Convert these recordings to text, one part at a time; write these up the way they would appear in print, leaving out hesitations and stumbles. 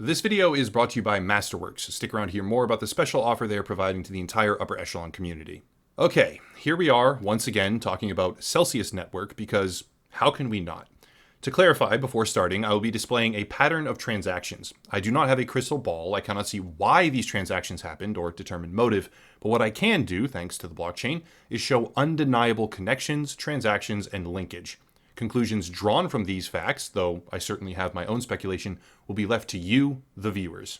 This video is brought to you by Masterworks. Stick around to hear more about the special offer they are providing to the entire upper echelon community. Okay, here we are once again talking about Celsius Network because how can we not? To clarify, before starting, I will be displaying a pattern of transactions. I do not have a crystal ball, I cannot see why these transactions happened or determine motive, but what I can do, thanks to the blockchain, is show undeniable connections, transactions, and linkage. Conclusions drawn from these facts, though I certainly have my own speculation, will be left to you, the viewers.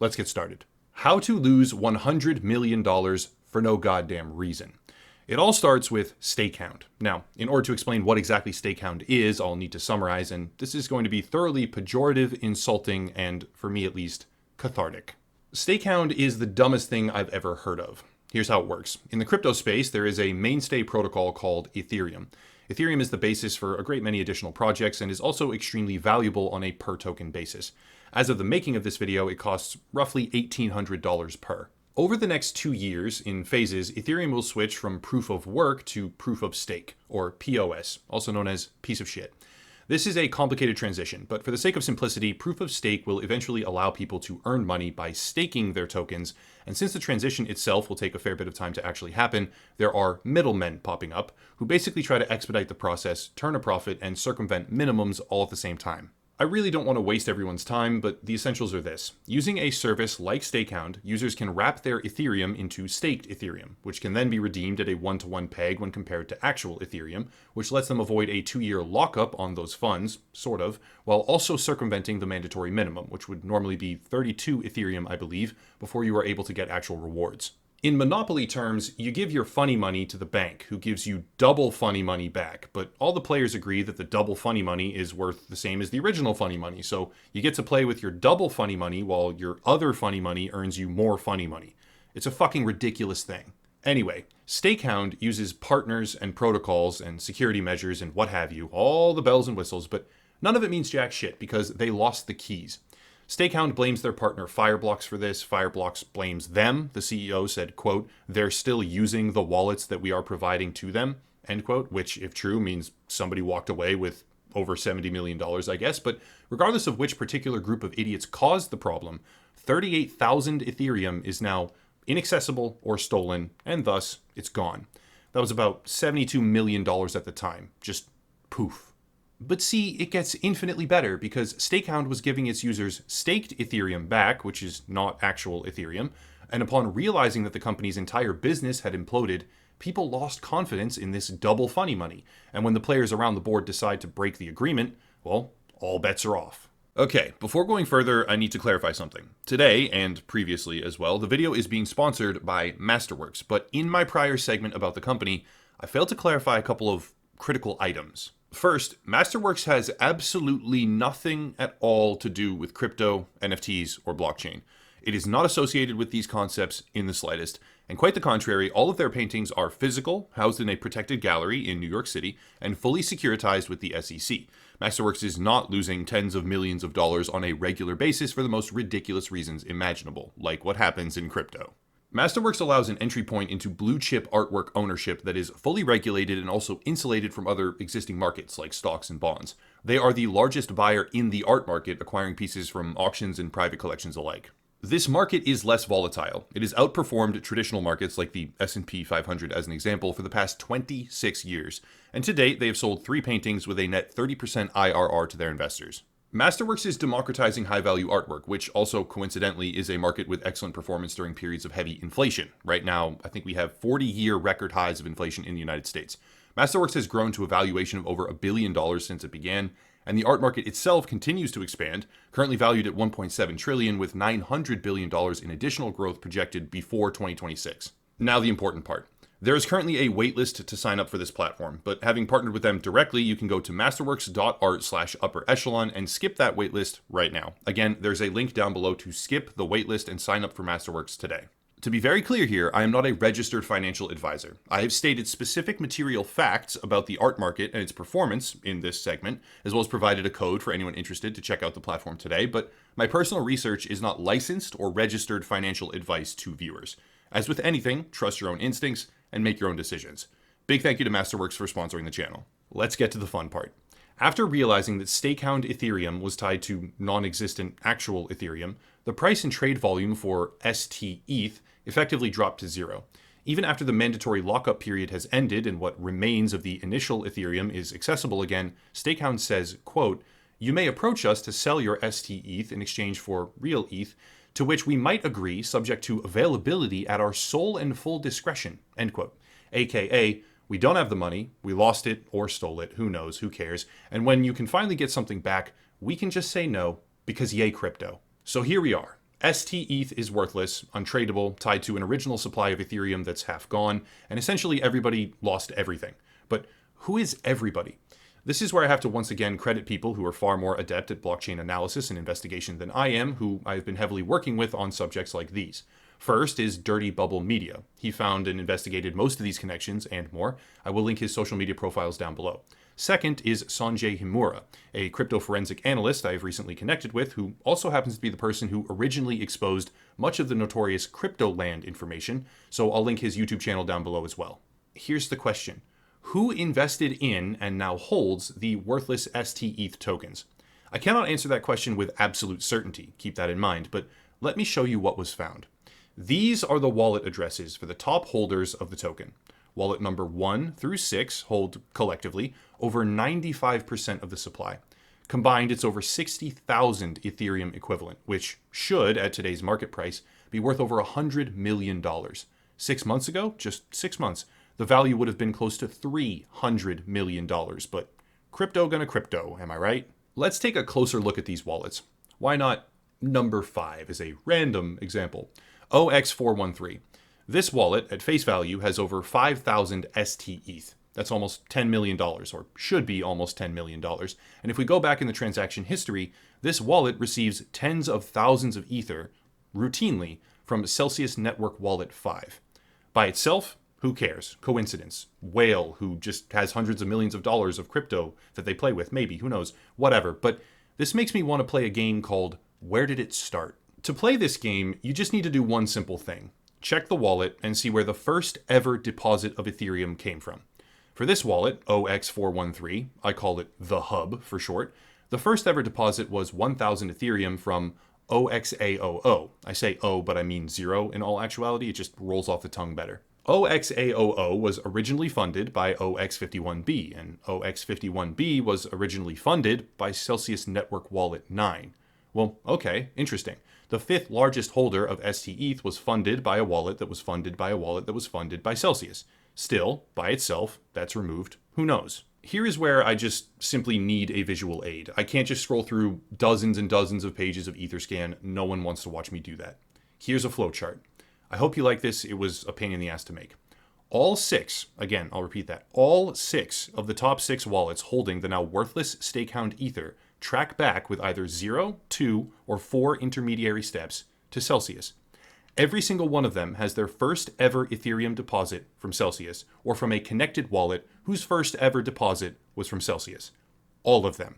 Let's get started. How to lose $100 million for no goddamn reason. It all starts with stakehound. Now, in order to explain what exactly stakehound is, I'll need to summarize, and this is going to be thoroughly pejorative, insulting, and, for me at least, cathartic. Stakehound is the dumbest thing I've ever heard of. Here's how it works. In the crypto space, there is a mainstay protocol called Ethereum. Ethereum is the basis for a great many additional projects and is also extremely valuable on a per token basis. As of the making of this video, it costs roughly $1,800 per. Over the next 2 years, in phases, Ethereum will switch from proof of work to proof of stake, or POS, also known as piece of shit. This is a complicated transition, but for the sake of simplicity, proof of stake will eventually allow people to earn money by staking their tokens, and since the transition itself will take a fair bit of time to actually happen, there are middlemen popping up who basically try to expedite the process, turn a profit, and circumvent minimums all at the same time. I really don't want to waste everyone's time, but the essentials are this. Using a service like Stakehound, users can wrap their Ethereum into staked Ethereum, which can then be redeemed at a one-to-one peg when compared to actual Ethereum, which lets them avoid a 2-year lockup on those funds, sort of, while also circumventing the mandatory minimum, which would normally be 32 Ethereum, I believe, before you are able to get actual rewards. In monopoly terms, you give your funny money to the bank, who gives you double funny money back, but all the players agree that the double funny money is worth the same as the original funny money, so you get to play with your double funny money while your other funny money earns you more funny money. It's a fucking ridiculous thing. Anyway, Stakehound uses partners and protocols and security measures and what have you, all the bells and whistles, but none of it means jack shit because they lost the keys. Stakehound blames their partner Fireblocks for this. Fireblocks blames them. The CEO said, quote, "They're still using the wallets that we are providing to them," end quote, which, if true, means somebody walked away with over $70 million, I guess. But regardless of which particular group of idiots caused the problem, 38,000 Ethereum is now inaccessible or stolen, and thus it's gone. That was about $72 million at the time. Just poof. But see, it gets infinitely better because Stakehound was giving its users staked Ethereum back, which is not actual Ethereum, and upon realizing that the company's entire business had imploded, people lost confidence in this double funny money, and when the players around the board decide to break the agreement, well, all bets are off. Okay, before going further, I need to clarify something. Today, and previously as well, the video is being sponsored by Masterworks, but in my prior segment about the company, I failed to clarify a couple of critical items. First, Masterworks has absolutely nothing at all to do with crypto, NFTs, or blockchain. It is not associated with these concepts in the slightest, and quite the contrary, all of their paintings are physical, housed in a protected gallery in New York City, and fully securitized with the SEC. Masterworks is not losing tens of millions of dollars on a regular basis for the most ridiculous reasons imaginable, like what happens in crypto. Masterworks allows an entry point into blue chip artwork ownership that is fully regulated and also insulated from other existing markets like stocks and bonds. They are the largest buyer in the art market, acquiring pieces from auctions and private collections alike. This market is less volatile. It has outperformed traditional markets like the S&P 500 as an example for the past 26 years, and to date they have sold 3 paintings with a net 30% IRR to their investors. Masterworks is democratizing high-value artwork, which also coincidentally is a market with excellent performance during periods of heavy inflation. Right now, I think we have 40-year record highs of inflation in the United States. Masterworks has grown to a valuation of over $1 billion since it began, and the art market itself continues to expand, currently valued at $1.7 trillion with $900 billion in additional growth projected before 2026. Now the important part. There is currently a waitlist to sign up for this platform, but having partnered with them directly, you can go to masterworks.art/upper echelon and skip that waitlist right now. Again, there's a link down below to skip the waitlist and sign up for Masterworks today. To be very clear here, I am not a registered financial advisor. I have stated specific material facts about the art market and its performance in this segment, as well as provided a code for anyone interested to check out the platform today, but my personal research is not licensed or registered financial advice to viewers. As with anything, trust your own instincts and make your own decisions. Big thank you to Masterworks for sponsoring the channel. Let's get to the fun part. After realizing that stakehound Ethereum was tied to non-existent actual Ethereum, the price and trade volume for ST-ETH effectively dropped to zero. Even after the mandatory lockup period has ended and what remains of the initial Ethereum is accessible again, Stakehound says, quote, "You may approach us to sell your ST-ETH in exchange for real ETH, to which we might agree subject to availability at our sole and full discretion," end quote. AKA, we don't have the money, we lost it or stole it, who knows, who cares, and when you can finally get something back, we can just say no, because yay crypto. So here we are. ST-ETH is worthless, untradeable, tied to an original supply of Ethereum that's half gone, and essentially everybody lost everything. But who is everybody? This is where I have to once again credit people who are far more adept at blockchain analysis and investigation than I am, who I've been heavily working with on subjects like these. First is Dirty Bubble Media. He found and investigated most of these connections and more. I will link his social media profiles down below. Second is Sanjay Himura, a crypto forensic analyst I have recently connected with, who also happens to be the person who originally exposed much of the notorious CryptoLand information, so I'll link his YouTube channel down below as well. Here's the question. Who invested in and now holds the worthless ST-ETH tokens? I cannot answer that question with absolute certainty, keep that in mind, but let me show you what was found. These are the wallet addresses for the top holders of the token. Wallet number 1 through 6 hold, collectively, over 95% of the supply. Combined, it's over 60,000 Ethereum equivalent, which should, at today's market price, be worth over $100 million. 6 months ago, just 6 months, the value would have been close to $300 million, but crypto gonna crypto, am I right? Let's take a closer look at these wallets. Why not number 5 as a random example? OX413. This wallet, at face value, has over 5,000 ST-ETH. That's almost $10 million, or should be almost $10 million. And if we go back in the transaction history, this wallet receives tens of thousands of Ether routinely from Celsius Network Wallet 5. By itself, who cares? Coincidence. Whale, who just has hundreds of millions of dollars of crypto that they play with, maybe, who knows, whatever. But this makes me want to play a game called Where Did It Start? To play this game, you just need to do one simple thing. Check the wallet and see where the first ever deposit of Ethereum came from. For this wallet, OX413, I call it the hub for short, the first ever deposit was 1,000 Ethereum from OXAOO. I say O, but I mean 0 in all actuality, it just rolls off the tongue better. OXAOO was originally funded by OX51B, and OX51B was originally funded by Celsius Network Wallet 9. Well, okay, interesting. The 5th largest holder of ST-ETH was funded by a wallet that was funded by a wallet that was funded by Celsius. Still, by itself, that's removed. Who knows? Here is where I just simply need a visual aid. I can't just scroll through dozens and dozens of pages of Etherscan. No one wants to watch me do that. Here's a flowchart. I hope you like this. It was a pain in the ass to make. All 6, again, I'll repeat that, all 6 of the top 6 wallets holding the now worthless Stakehound Ether track back with either 0, 2, or 4 intermediary steps to Celsius. Every single one of them has their first ever Ethereum deposit from Celsius, or from a connected wallet whose first ever deposit was from Celsius. All of them.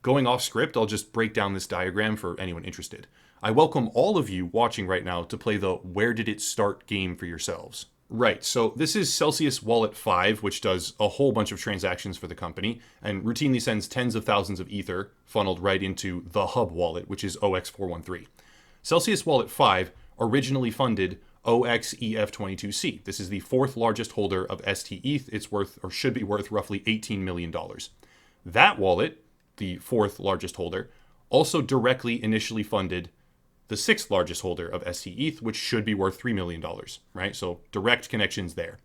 Going off script, I'll just break down this diagram for anyone interested. I welcome all of you watching right now to play the Where Did It Start game for yourselves. Right, so this is Celsius Wallet 5, which does a whole bunch of transactions for the company, and routinely sends tens of thousands of Ether funneled right into the hub wallet, which is OX413. Celsius Wallet 5 originally funded OXEF22C. This is the 4th largest holder of ST-ETH. It's worth, or should be worth, roughly $18 million. That wallet, the 4th largest holder, also directly initially funded the 6th largest holder of ST-ETH, which should be worth $3 million, right? So direct connections there.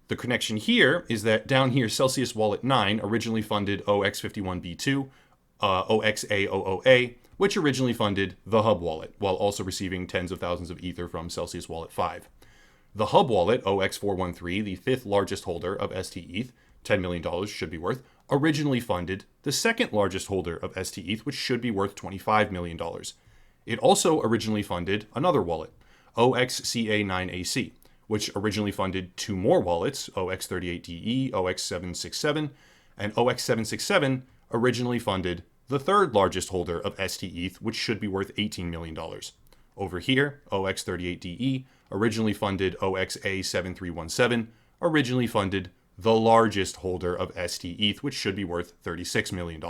The connection here is that down here, Celsius Wallet 9 originally funded OX51B2, OXAOOA, which originally funded the Hub wallet, while also receiving tens of thousands of Ether from Celsius Wallet 5. The Hub wallet, OX413, the 5th largest holder of ST-ETH, $10 million should be worth, originally funded the 2nd largest holder of ST-ETH, which should be worth $25 million. It also originally funded another wallet, OXCA9AC, which originally funded 2 more wallets, OX38DE, OX767, and OX767 originally funded the 3rd largest holder of ST-ETH, which should be worth $18 million. Over here, OX38DE originally funded OXA7317, originally funded the largest holder of ST ETH, which should be worth $36 million.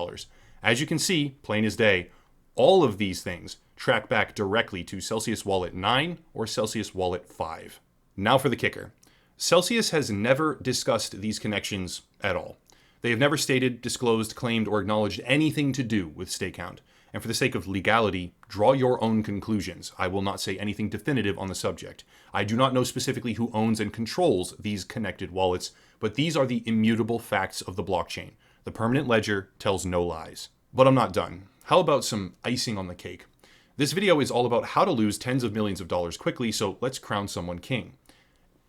As you can see, plain as day, all of these things track back directly to Celsius Wallet 9 or Celsius Wallet 5. Now for the kicker. Celsius has never discussed these connections at all. They have never stated, disclosed, claimed, or acknowledged anything to do with stake count. And for the sake of legality, draw your own conclusions. I will not say anything definitive on the subject. I do not know specifically who owns and controls these connected wallets, but these are the immutable facts of the blockchain. The permanent ledger tells no lies. But I'm not done. How about some icing on the cake? This video is all about how to lose tens of millions of dollars quickly, so let's crown someone king.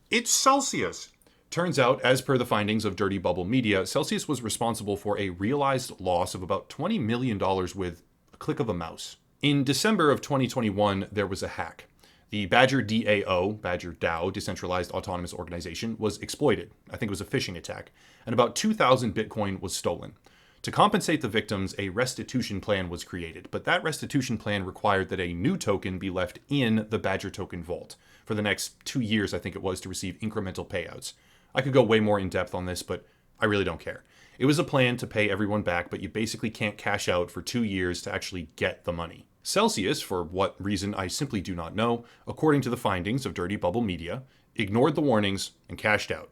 It's Celsius! Turns out, as per the findings of Dirty Bubble Media, Celsius was responsible for a realized loss of about $20 million with a click of a mouse. In December of 2021, there was a hack. The Badger DAO, Decentralized Autonomous Organization, was exploited. I think it was a phishing attack, and about 2,000 Bitcoin was stolen. To compensate the victims, a restitution plan was created, but that restitution plan required that a new token be left in the Badger token vault for the next 2 years, I think it was, to receive incremental payouts. I could go way more in depth on this, but I really don't care. It was a plan to pay everyone back, but you basically can't cash out for 2 years to actually get the money. Celsius, for what reason I simply do not know, according to the findings of Dirty Bubble Media, ignored the warnings and cashed out.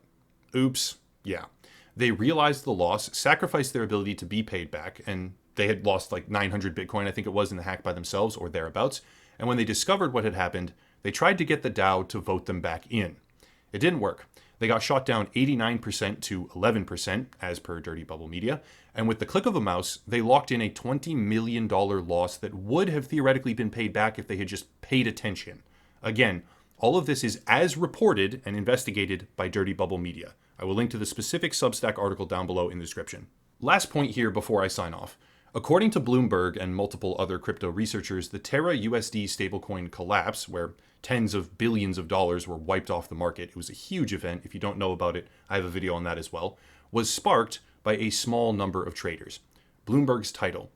Oops, yeah. They realized the loss, sacrificed their ability to be paid back, and they had lost like 900 Bitcoin, I think it was, in the hack by themselves or thereabouts. And when they discovered what had happened, they tried to get the DAO to vote them back in. It didn't work. They got shot down 89% to 11%, as per Dirty Bubble Media, and with the click of a mouse, they locked in a $20 million loss that would have theoretically been paid back if they had just paid attention. Again, all of this is as reported and investigated by Dirty Bubble Media. I will link to the specific Substack article down below in the description. Last point here before I sign off. According to Bloomberg and multiple other crypto researchers, the Terra USD stablecoin collapse, where tens of billions of dollars were wiped off the market, it was a huge event. If you don't know about it, I have a video on that as well, was sparked by a small number of traders. Bloomberg's title,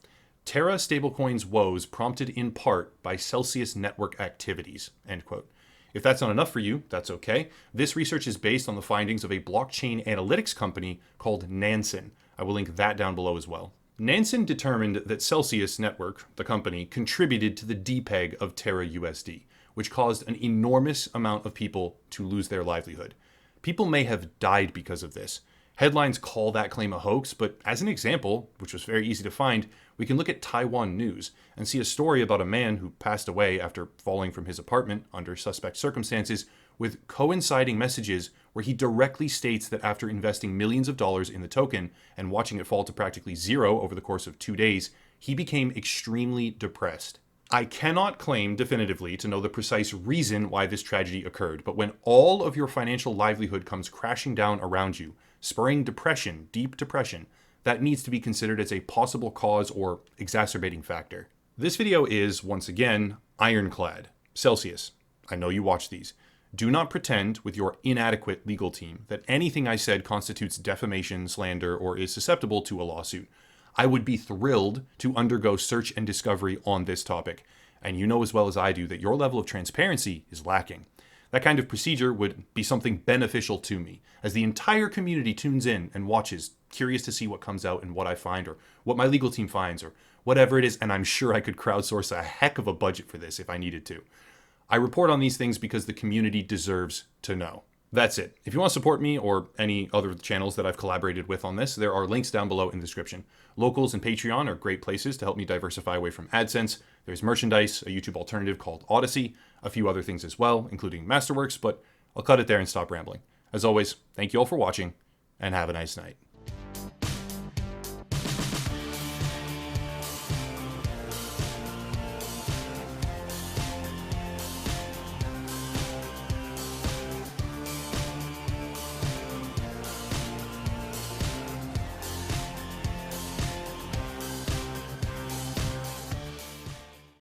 Terra stablecoin's woes prompted in part by Celsius network activities, end quote. If that's not enough for you, that's okay. This research is based on the findings of a blockchain analytics company called Nansen. I will link that down below as well. Nansen determined that Celsius Network, the company, contributed to the depeg of Terra USD, which caused an enormous amount of people to lose their livelihood. People may have died because of this. Headlines call that claim a hoax, but as an example, which was very easy to find, we can look at Taiwan News and see a story about a man who passed away after falling from his apartment under suspect circumstances, with coinciding messages where he directly states that after investing millions of dollars in the token and watching it fall to practically zero over the course of 2 days, he became extremely depressed. I cannot claim definitively to know the precise reason why this tragedy occurred, but when all of your financial livelihood comes crashing down around you, spurring depression, deep depression, that needs to be considered as a possible cause or exacerbating factor. This video is, once again, ironclad. Celsius, I know you watch these. Do not pretend with your inadequate legal team that anything I said constitutes defamation, slander, or is susceptible to a lawsuit. I would be thrilled to undergo search and discovery on this topic, and you know as well as I do that your level of transparency is lacking. That kind of procedure would be something beneficial to me, as the entire community tunes in and watches, curious to see what comes out and what I find, or what my legal team finds, or whatever it is, and I'm sure I could crowdsource a heck of a budget for this if I needed to. I report on these things because the community deserves to know. That's it. If you want to support me or any other channels that I've collaborated with on this, there are links down below in the description. Locals and Patreon are great places to help me diversify away from AdSense. There's merchandise, a YouTube alternative called Odyssey, a few other things as well, including Masterworks, but I'll cut it there and stop rambling. As always, thank you all for watching, and have a nice night.